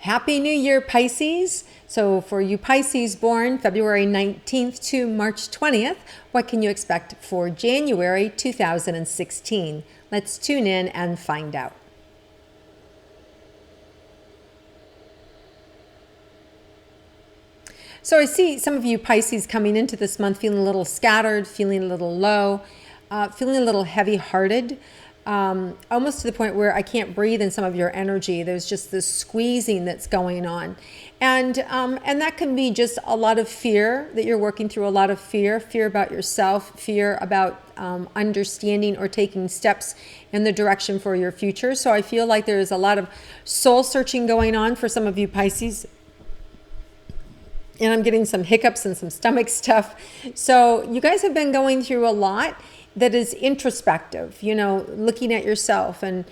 Happy New Year, Pisces. So for you Pisces born February 19th to March 20th, what can you expect for January 2016? Let's tune in and find out. So I see some of you Pisces coming into this month feeling a little scattered, feeling a little low, feeling a little heavy-hearted. Almost to the point where I can't breathe in some of your energy. There's just this squeezing that's going on. And that can be just a lot of fear that you're working through, a lot of fear about yourself, fear about understanding or taking steps in the direction for your future. So I feel like there's a lot of soul searching going on for some of you Pisces. And I'm getting some hiccups and some stomach stuff. So you guys have been going through a lot that is introspective, looking at yourself and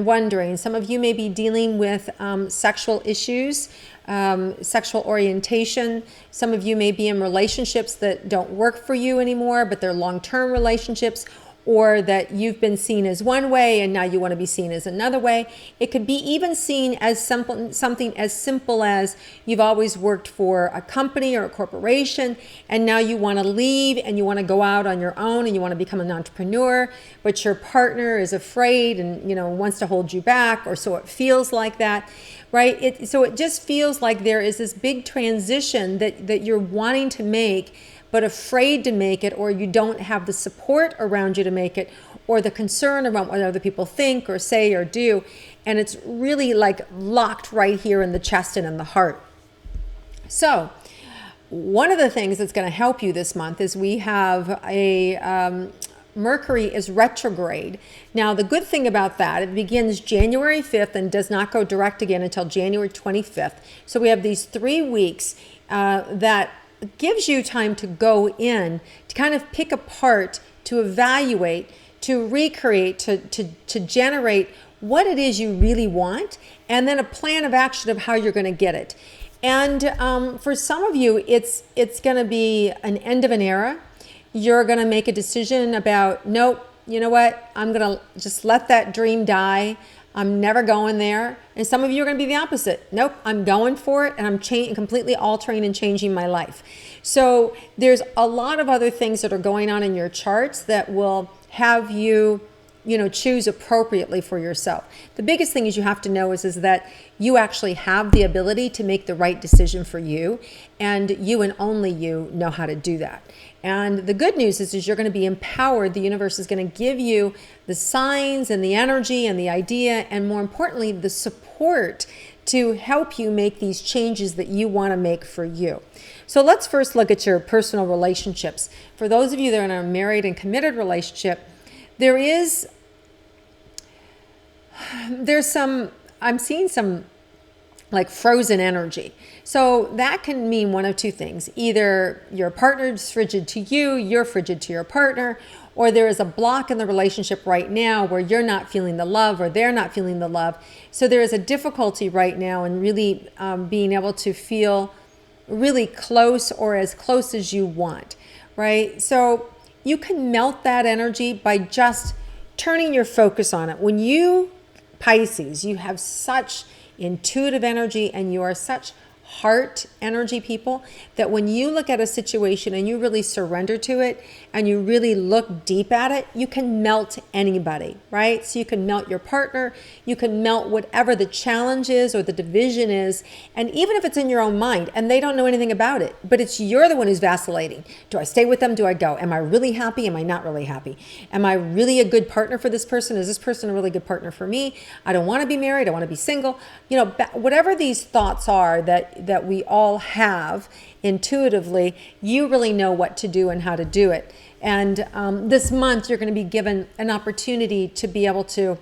wondering. Some of you may be dealing with sexual issues, sexual orientation. Some of you may be in relationships that don't work for you anymore, but they're long-term relationships, or that you've been seen as one way and now you want to be seen as another way. It could be even seen as something as simple as you've always worked for a company or a corporation and now you want to leave and you want to go out on your own and you want to become an entrepreneur, but your partner is afraid and wants to hold you back, or so it feels like that, right? So it just feels like there is this big transition that you're wanting to make but afraid to make it, or you don't have the support around you to make it, or the concern around what other people think or say or do. And it's really like locked right here in the chest and in the heart. So one of the things that's going to help you this month is we have Mercury is retrograde. Now, the good thing about that, it begins January 5th and does not go direct again until January 25th. So we have these 3 weeks that gives you time to go in, to kind of pick apart, to evaluate, to recreate, to generate what it is you really want, and then a plan of action of how you're going to get it. And for some of you, it's going to be an end of an era. You're going to make a decision about, nope, you know what, I'm going to just let that dream die. I'm never going there. And some of you are going to be the opposite. Nope, I'm going for it, and I'm completely altering and changing my life. So there's a lot of other things that are going on in your charts that will have you, choose appropriately for yourself. The biggest thing is you have to know is that you actually have the ability to make the right decision for you, and you and only you know how to do that. And the good news is you're going to be empowered. The universe is going to give you the signs and the energy and the idea, and more importantly, the support to help you make these changes that you want to make for you. So let's first look at your personal relationships. For those of you that are in a married and committed relationship, I'm seeing some like frozen energy. So that can mean one of two things. Either your partner's frigid to you, you're frigid to your partner, or there is a block in the relationship right now where you're not feeling the love or they're not feeling the love. So there is a difficulty right now in really being able to feel really close or as close as you want, right? So you can melt that energy by just turning your focus on it. When you, Pisces, you have such intuitive energy and you are such heart energy people that when you look at a situation and you really surrender to it and you really look deep at it, you can melt anybody, right? So you can melt your partner, you can melt whatever the challenge is or the division is, and even if it's in your own mind and they don't know anything about it, but you're the one who's vacillating. Do I stay with them? Do I go? Am I really happy? Am I not really happy? Am I really a good partner for this person? Is this person a really good partner for me? I don't want to be married. I want to be single. Whatever these thoughts are that we all have intuitively, you really know what to do and how to do it. And this month, you're going to be given an opportunity to be able to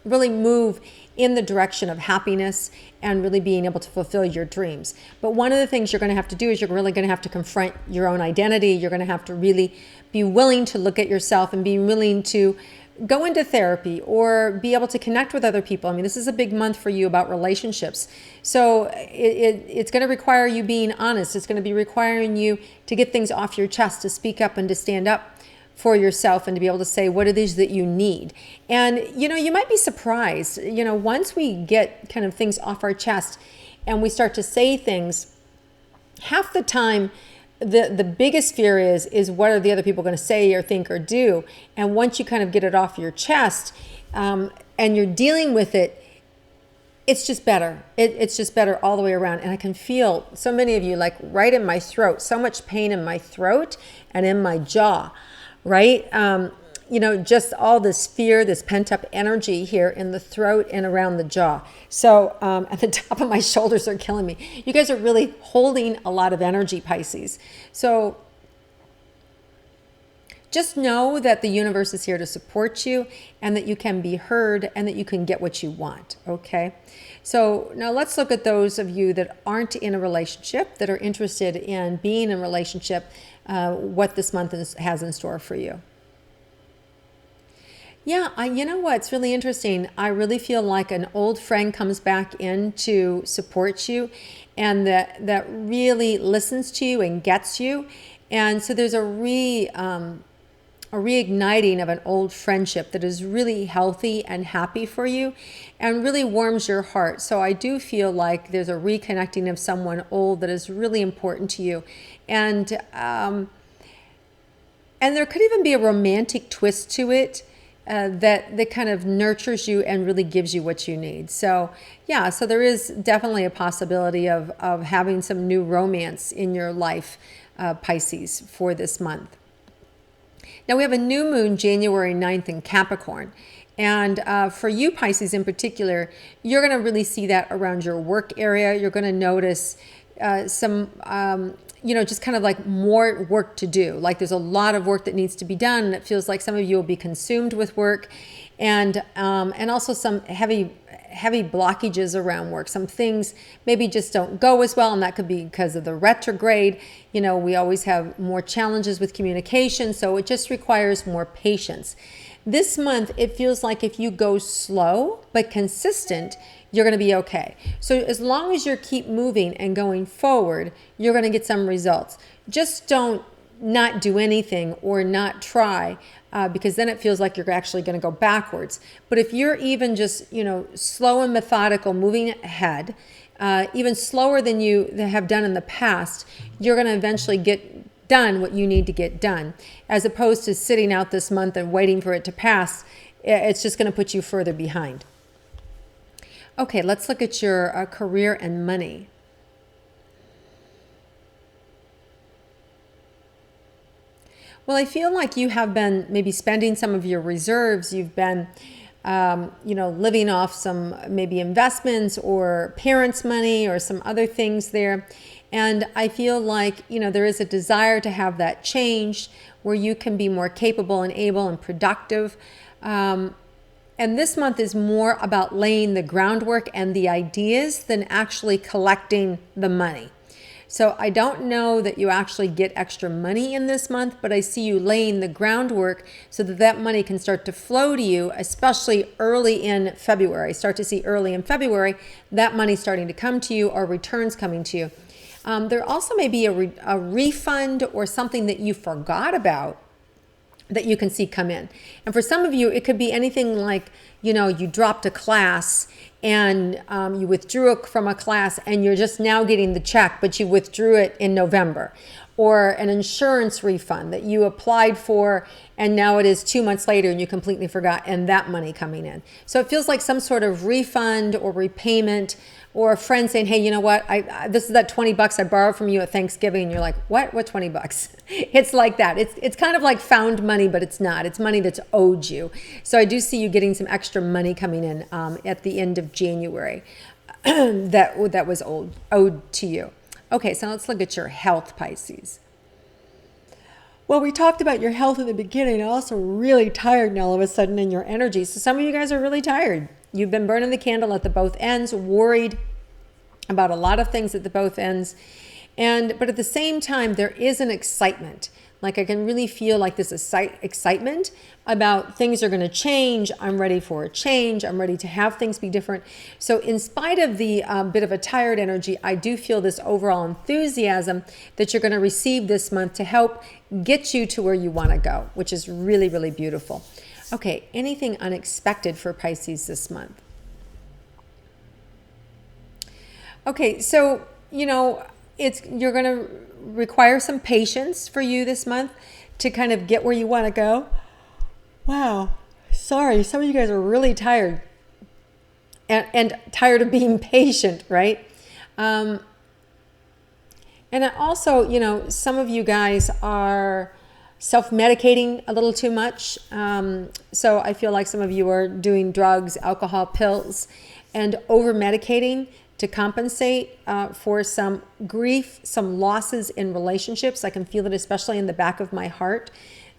really move in the direction of happiness and really being able to fulfill your dreams. But one of the things you're going to have to do is you're really going to have to confront your own identity. You're going to have to really be willing to look at yourself and be willing to go into therapy or be able to connect with other people. I mean, this is a big month for you about relationships. So it's going to require you being honest. It's going to be requiring you to get things off your chest, to speak up and to stand up for yourself and to be able to say what it is that you need. And, you might be surprised, once we get kind of things off our chest, and we start to say things, half the time the biggest fear is what are the other people going to say or think or do? And once you kind of get it off your chest, and you're dealing with it, it's just better. It's just better all the way around. And I can feel so many of you like right in my throat, so much pain in my throat and in my jaw, right? Just all this fear, this pent up energy here in the throat and around the jaw. So at the top of my shoulders are killing me. You guys are really holding a lot of energy, Pisces. So just know that the universe is here to support you and that you can be heard and that you can get what you want, okay? So now let's look at those of you that aren't in a relationship, that are interested in being in a relationship, what this month has in store for you. Yeah, you know what's really interesting? I really feel like an old friend comes back in to support you and that really listens to you and gets you. And so there's a reigniting of an old friendship that is really healthy and happy for you and really warms your heart. So I do feel like there's a reconnecting of someone old that is really important to you. And there could even be a romantic twist to it. That kind of nurtures you and really gives you what you need. So yeah, so there is definitely a possibility of having some new romance in your life, Pisces, for this month. Now we have a new moon January 9th in Capricorn. And for you, Pisces in particular, you're going to really see that around your work area. You're going to notice some just kind of like more work to do. Like there's a lot of work that needs to be done, and it feels like some of you will be consumed with work, and also some heavy blockages around work. Some things maybe just don't go as well, and that could be because of the retrograde. We always have more challenges with communication, so it just requires more patience. This month, it feels like if you go slow but consistent, you're going to be okay. So as long as you keep moving and going forward, you're going to get some results. Just don't not do anything or not try, because then it feels like you're actually going to go backwards. But if you're even just, slow and methodical, moving ahead, even slower than you have done in the past, you're going to eventually get done what you need to get done, as opposed to sitting out this month and waiting for it to pass. It's just going to put you further behind. Okay, let's look at your career and money. Well, I feel like you have been maybe spending some of your reserves. You've been, living off some maybe investments or parents' money or some other things there. And I feel like, there is a desire to have that change where you can be more capable and able and productive. And this month is more about laying the groundwork and the ideas than actually collecting the money. So I don't know that you actually get extra money in this month, but I see you laying the groundwork so that money can start to flow to you, especially early in February. Start to see early in February that money starting to come to you or returns coming to you. There also may be a refund or something that you forgot about that you can see come in. And for some of you, it could be anything like, you dropped a class and you withdrew it from a class and you're just now getting the check, but you withdrew it in November. Or an insurance refund that you applied for and now it is 2 months later and you completely forgot, and that money coming in. So it feels like some sort of refund or repayment, or a friend saying, hey, you know what? This is that $20 I borrowed from you at Thanksgiving. And you're like, what? What $20? It's like that. It's kind of like found money, but it's not. It's money that's owed you. So I do see you getting some extra money coming in at the end of January that was owed to you. Okay, so let's look at your health, Pisces. Well, we talked about your health in the beginning. I'm also really tired now all of a sudden in your energy. So some of you guys are really tired. You've been burning the candle at the both ends, worried about a lot of things at the both ends. But at the same time, there is an excitement. Like I can really feel like this excitement about things are going to change. I'm ready for a change. I'm ready to have things be different. So in spite of the bit of a tired energy, I do feel this overall enthusiasm that you're going to receive this month to help get you to where you want to go, which is really, really beautiful. Okay, anything unexpected for Pisces this month? Okay, so, you're going to require some patience for you this month to kind of get where you want to go. Wow. Sorry, some of you guys are really tired and tired of being patient, right? And also, some of you guys are self-medicating a little too much. So I feel like some of you are doing drugs, alcohol, pills, and over-medicating to compensate for some grief, some losses in relationships. I can feel it especially in the back of my heart.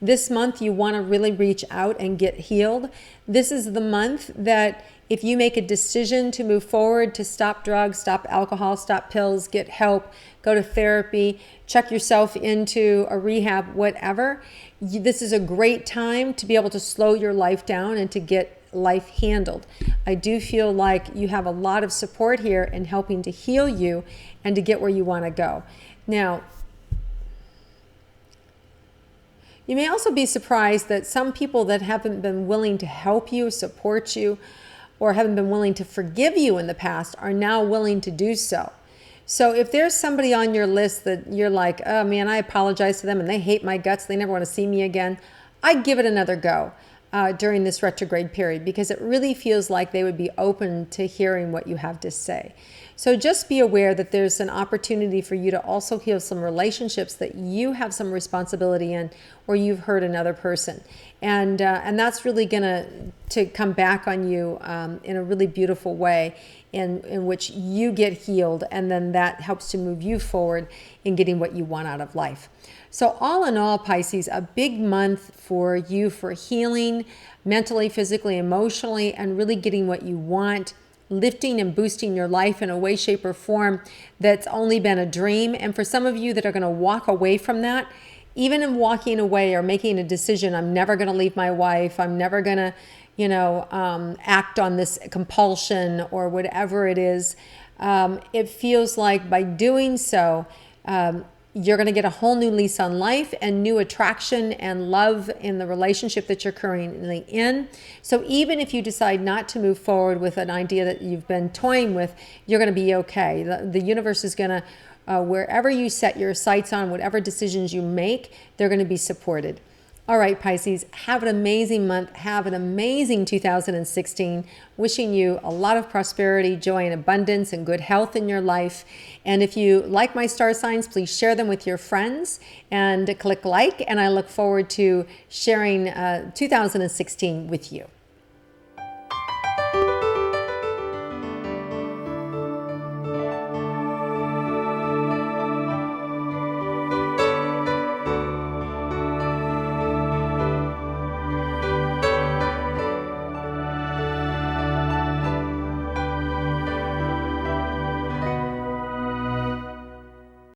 This month, you want to really reach out and get healed. This is the month that if you make a decision to move forward, to stop drugs, stop alcohol, stop pills, get help, go to therapy, check yourself into a rehab, whatever, this is a great time to be able to slow your life down and to get life handled. I do feel like you have a lot of support here in helping to heal you and to get where you want to go. Now, you may also be surprised that some people that haven't been willing to help you, support you, or haven't been willing to forgive you in the past are now willing to do so. So if there's somebody on your list that you're like, oh man, I apologize to them and they hate my guts, they never want to see me again, I'd give it another go during this retrograde period, because it really feels like they would be open to hearing what you have to say. So just be aware that there's an opportunity for you to also heal some relationships that you have some responsibility in, or you've hurt another person. And that's really going to come back on you in a really beautiful way in which you get healed, and then that helps to move you forward in getting what you want out of life. So all in all, Pisces, a big month for you for healing mentally, physically, emotionally, and really getting what you want, lifting and boosting your life in a way, shape, or form that's only been a dream. And for some of you that are going to walk away from that, even in walking away or making a decision, I'm never going to leave my wife, I'm never going to, act on this compulsion or whatever it is, it feels like by doing so, you're going to get a whole new lease on life and new attraction and love in the relationship that you're currently in. So even if you decide not to move forward with an idea that you've been toying with, you're going to be okay. The universe is going to, wherever you set your sights on, whatever decisions you make, they're going to be supported. All right, Pisces, have an amazing month. Have an amazing 2016. Wishing you a lot of prosperity, joy, and abundance, and good health in your life. And if you like my star signs, please share them with your friends and click like. And I look forward to sharing 2016 with you.